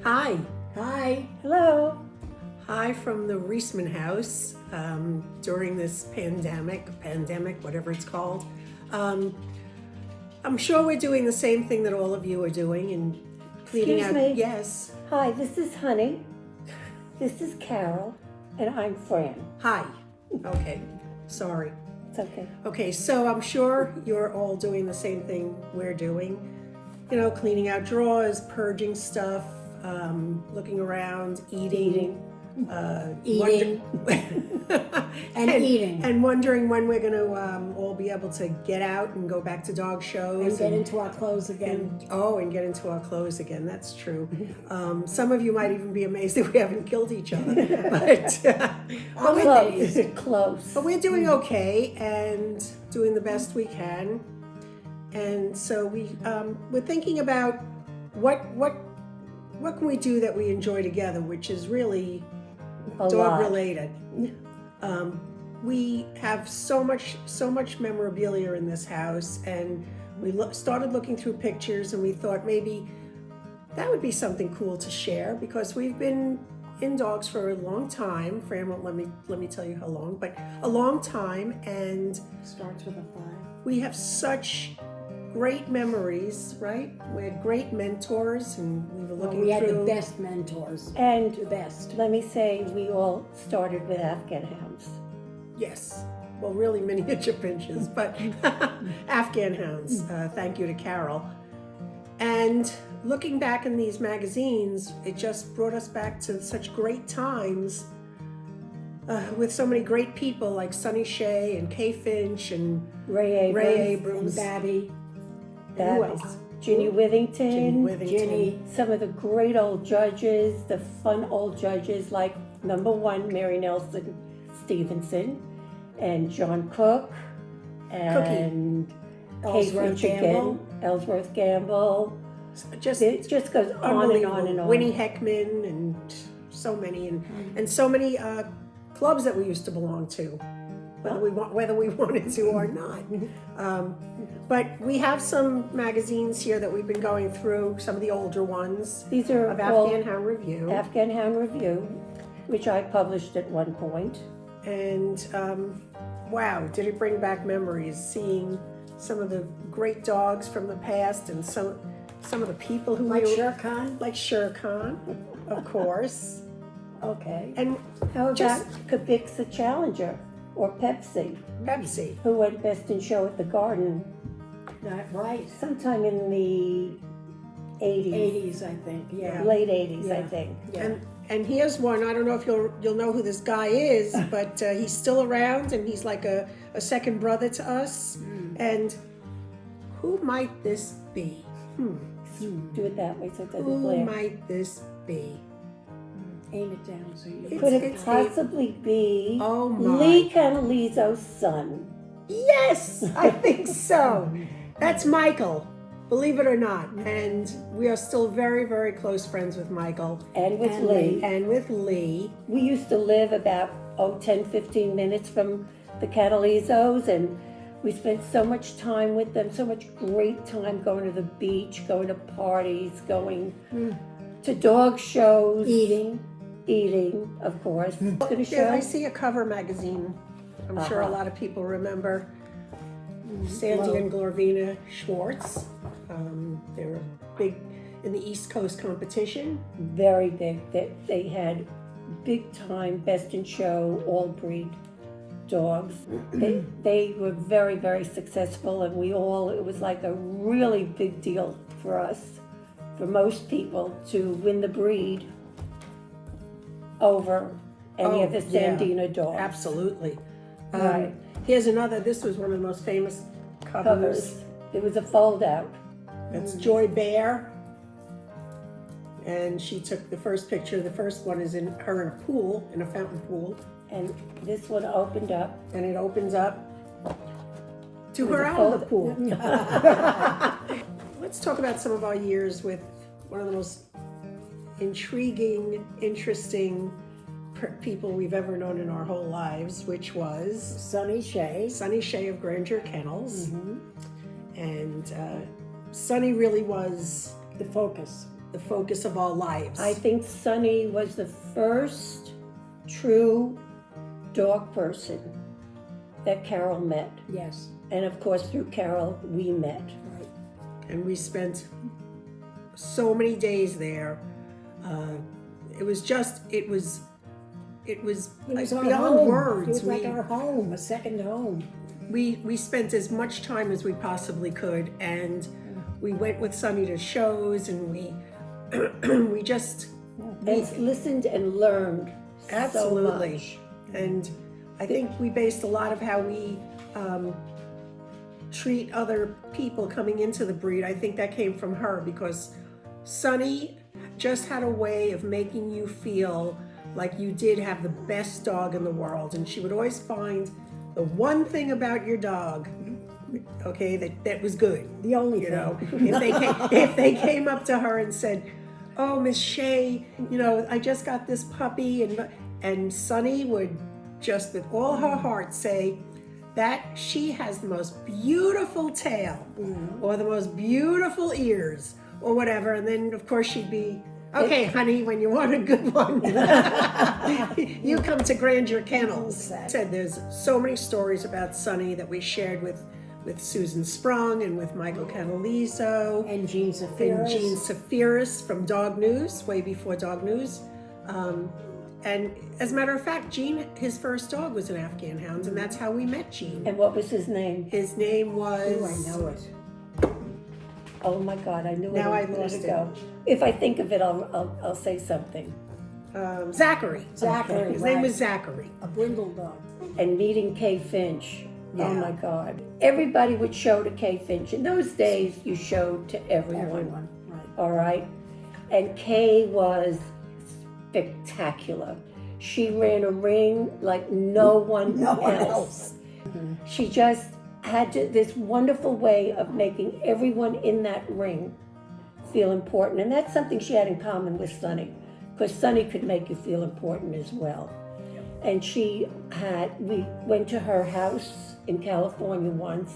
Hi. Hi. Hello. Hi from the Reisman house during this pandemic, whatever it's called. I'm sure we're doing the same thing that all of you are doing and cleaning Excuse out. me. Yes. Hi, this is Honi. This is Carol, and I'm Fran. Hi. Okay. Sorry. It's okay. Okay, so I'm sure you're all doing the same thing we're doing. You know, cleaning out drawers, purging stuff, looking around, eating. Eating. Eating. And wondering when we're going to all be able to get out and go back to dog shows. And get into our clothes again. And get into our clothes again. That's true. Some of you might even be amazed that we haven't killed each other. Close. But we're doing okay and doing the best we can. And so we're thinking about what can we do that we enjoy together, which is really dog related. We have so much memorabilia in this house, and we started looking through pictures, and we thought maybe that would be something cool to share because we've been in dogs for a long time. Fran won't let me tell you how long, but a long time, and Starts with a 5. we have such great memories, right? We had great mentors, and we were looking We had through. the best mentors. And The best. let me say, we all started with Afghan Hounds. Yes. Well, really miniature pinches, but Afghan Hounds. Thank you to Carol. And looking back in these magazines, it just brought us back to such great times with so many great people like Sonny Shea and Kay Finch and Ray Abrams. And Babby. And who else? Ginny Withington. Ginny Withington. Ginny. Some of the great old judges, the fun old judges like number 1, Mary Nelson Stevenson, and John Cook, and Kay Finch again, Ellsworth Gamble. It just goes on and on and on. Winnie Heckman and so many and so many clubs that we used to belong to, whether we wanted to or not. But we have some magazines here that we've been going through, some of the older ones. These are of all Afghan Hound Review. Afghan Hound Review, which I published at one point. And wow, did it bring back memories seeing some of the great dogs from the past and some of the people who Like we were, Sher Khan. like Sher Khan, of course. Okay. And How just- about Kabix's Challenger or Pepsi, Pepsi. who went best in show at the Garden Not right. sometime in the 80s, 80s, I think. Yeah. late 80s, I Yeah. think. Yeah. And here's one. I don't know if you'll know who this guy is, but he's still around, and he's like a second brother to us. And who might this be? Do it that way so it doesn't Who glare. might this be? Aim it down so you It's- Could it it's possibly be Oh my! Lee Canalizo's son? Yes, I think so. That's Michael, believe it or not. And we are still very, very close friends with Michael And with And Lee. and with Lee. We used to live about 10, 15 minutes from the Catalizos, and we spent so much time with them, so much great time going to the beach, going to parties, going to dog shows. Eating, of course. Gonna Yeah, I show. see a cover magazine. I'm sure a lot of people remember Sandy and Glorvina Schwartz. They were big in the East Coast competition. Very big. They had big time best in show, all breed dogs. They were very, very successful, and it was like a really big deal for us, for most people, to win the breed over any of the yeah. Sandina dogs. Absolutely. Right. Here's another. This was one of the most famous covers. It was a fold out. That's Joy Bear. And she took the first picture. The first one is her in a pool, in a fountain pool. And this one opened up. And it opens up to With her a out of the fold- pool. Let's talk about some of our years with one of the most intriguing, interesting people we've ever known in our whole lives, which was Sonny Shea. Sonny Shea of Grandeur Kennels. And Sonny really was The focus. the focus of our lives. I think Sonny was the first true dog person that Carol met. Yes, And of course, through Carol, we met. right. And we spent so many days there. It was It was like our beyond home. words. It was like our home, a second home. We spent as much time as we possibly could, and we went with Sonny to shows, and we we just And listened and learned absolutely. so much. And I think we based a lot of how we treat other people coming into the breed. I think that came from her, because Sonny just had a way of making you feel like you did have the best dog in the world, and she would always find the one thing about your dog, okay, that was good. The only You thing. know, if they came up to her and said, "Oh, Miss Shea, you know, I just got this puppy," and Sonny would just with all her heart say that she has the most beautiful tail, or the most beautiful ears, or whatever, and then of course she'd be, "Okay, honey, when you want a good one, you come to Grandeur Kennels." Said there's so many stories about Sonny that we shared with Susan Sprung and with Michael Canalizo And Jean Saphiris. and Gene Saphiris from Dog News, way before Dog News. And as a matter of fact, Gene, his first dog was an Afghan Hound, and that's how we met Gene. And what was his name? His name was... Oh, I know it. Oh my God, I knew Now it I a minute lost it. ago. If I think of it, I'll say something. Zachary. Zachary, His name right. was Zachary. A brindle dog. And meeting Kay Finch. Yeah. Oh my God. Everybody would show to Kay Finch. In those days, you showed to everyone. Right. All right? And Kay was spectacular. She ran a ring like no one else. She just had this wonderful way of making everyone in that ring feel important. And that's something she had in common with Sonny, because Sonny could make you feel important as well. And we went to her house in California once,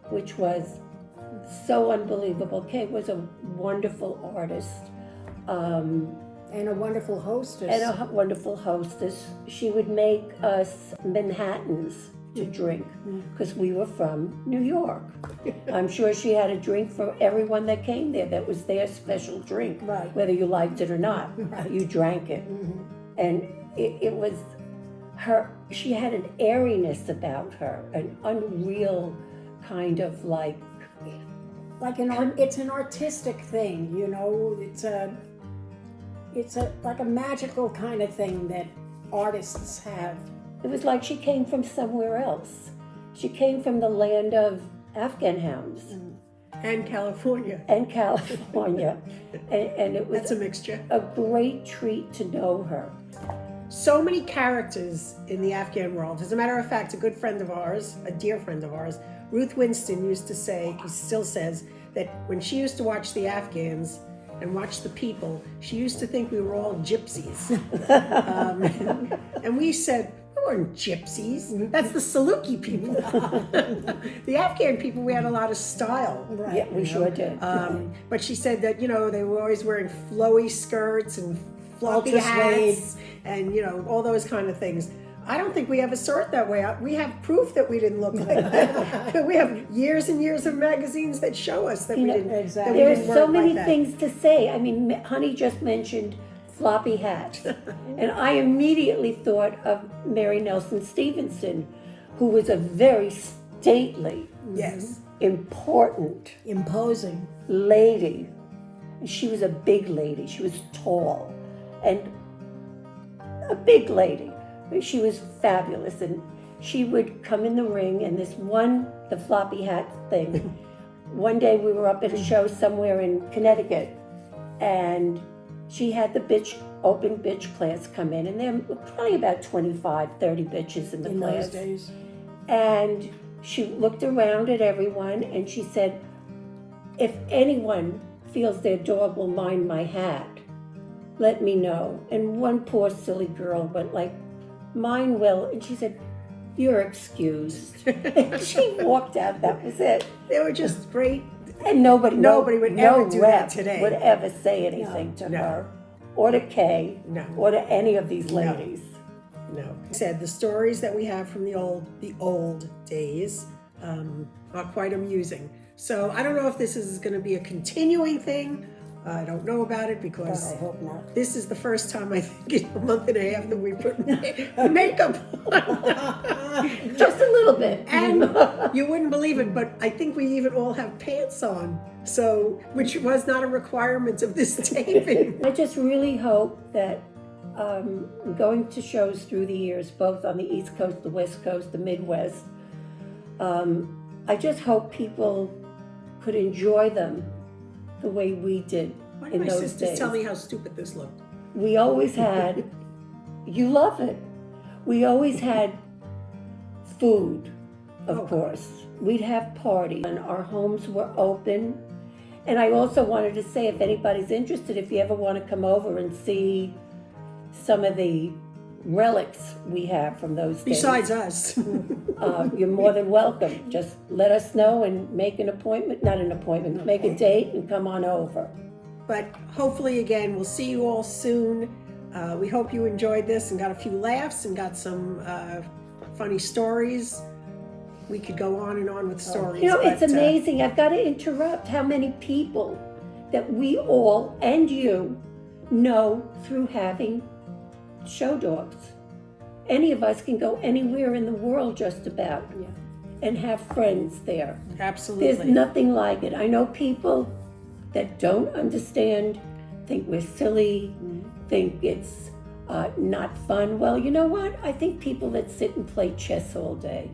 which was so unbelievable. Kay was a wonderful artist. And a wonderful hostess. And a wonderful hostess. She would make us Manhattans to drink, because we were from New York. I'm sure she had a drink for everyone that came there. That was their special drink, Right. whether you liked it or not. Right. You drank it. And it was her, she had an airiness about her, an unreal kind of like, Like it's an artistic thing, you know. It's like a magical kind of thing that artists have. it was like she came from somewhere else. She came from the land of Afghan Hounds And California. and California. and it was That's a mixture. a great treat to know her. So many characters in the Afghan world. As a matter of fact, a good friend of ours, a dear friend of ours, Ruth Winston, used to say, he still says, that when she used to watch the Afghans and watch the people, she used to think we were all gypsies. And we said, we weren't gypsies. That's the Saluki people. The Afghan people, we had a lot of style. Right. Yeah, we sure did. But she said that, you know, they were always wearing flowy skirts and floppy Ultra hats and, you know, all those kind of things. I don't think we ever saw it that way. We have proof that we didn't look like that. We have years and years of magazines that show us that we didn't. exactly. That we There's didn't so work many like that. things to say. I mean, Honey just mentioned floppy hats. And I immediately thought of Mary Nelson Stevenson, who was a very stately, Yes. important Imposing. lady. She was a big lady. She was tall and a big lady. But she was fabulous. And she would come in the ring and the floppy hat thing. One day we were up at a show somewhere in Connecticut, and she had the open bitch class come in, and there were probably about 25, 30 bitches in the In class. those days. And she looked around at everyone and she said, if anyone feels their dog will mind my hat, let me know. And one poor silly girl went like, mine will. And she said, you're excused. And she walked out, that was it. They were just great. And nobody would no ever do that rep today. would ever say anything to No. her or to Kay No. or to any of these ladies. No. Said the stories that we have from the old days are quite amusing. So I don't know if this is going to be a continuing thing. I don't know about it because I hope not. this is the first time I think in a month and a half that we put makeup on. Just a little bit. And you wouldn't believe it, but I think we even all have pants on. So, which was not a requirement of this taping. I just really hope that going to shows through the years, both on the East Coast, the West Coast, the Midwest, I just hope people could enjoy them the way we did Why in my those sisters days. tell me how stupid this looked? We always had, you love it, we always had food, of course. We'd have parties, and our homes were open. And I also wanted to say, if anybody's interested, if you ever want to come over and see some of the relics we have from those days. Besides us. You're more than welcome. Just let us know and make an appointment, not an appointment, make a date and come on over. But hopefully, again, we'll see you all soon. We hope you enjoyed this and got a few laughs and got some funny stories. We could go on and on with stories. You know, it's but, amazing. I've got to interrupt how many people that we all and you know through having show dogs. Any of us can go anywhere in the world just about and have friends there. Absolutely. There's nothing like it. I know people that don't understand, think we're silly, think it's not fun. Well, you know what? I think people that sit and play chess all day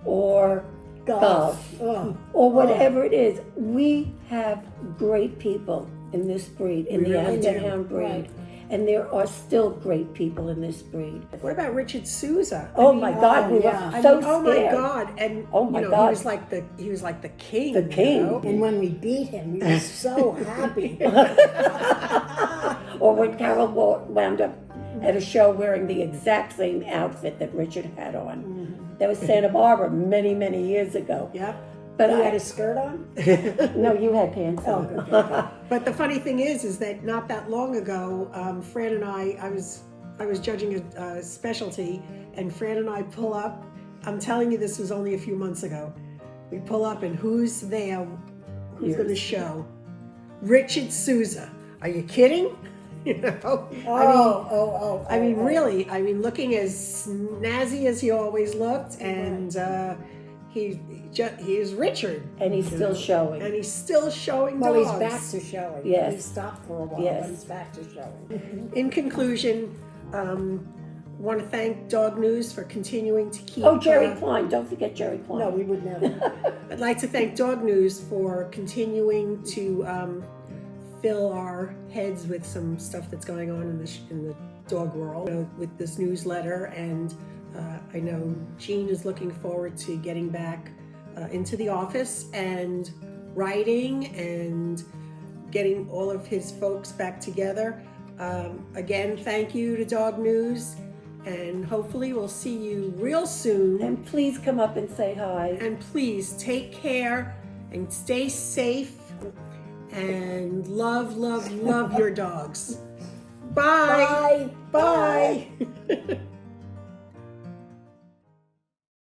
or golf or whatever it is, we have great people in this breed, in We the really Afghan do. Hound breed. And there are still great people in this breed. What about Richard Souza? Oh my God, we yeah. were so oh my scared. God! And Oh my you know, God. he was like the king. The king. You know? And when we beat him, we were so happy. Or when Carol wound up at a show wearing the exact same outfit that Richard had on. That was Santa Barbara many, many years ago. Yep. But He had a skirt on? no, you had pants Oh, on. good. But the funny thing is that not that long ago, Fran and I was judging a specialty, and Fran and I pull up. I'm telling you, this was only a few months ago. We pull up, and who's there? Who's going to show? Richard Souza. Are you kidding? You know? I mean, really. I mean, looking as snazzy as he always looked, and he is Richard. And he's still showing. And he's still showing Well, dogs. he's back to showing. Yes. He stopped for a while, Yes. but he's back to showing. In conclusion, want to thank Dog News for continuing to keep. Oh, Jerry Klein. Don't forget Jerry Klein. No, we would never. I'd like to thank Dog News for continuing to fill our heads with some stuff that's going on in the dog world with this newsletter. And I know Gene is looking forward to getting back into the office and writing and getting all of his folks back together. Again, thank you to Dog News, and hopefully we'll see you real soon. And please come up and say hi. And please take care and stay safe and love, love, love your dogs. Bye. Bye. Bye.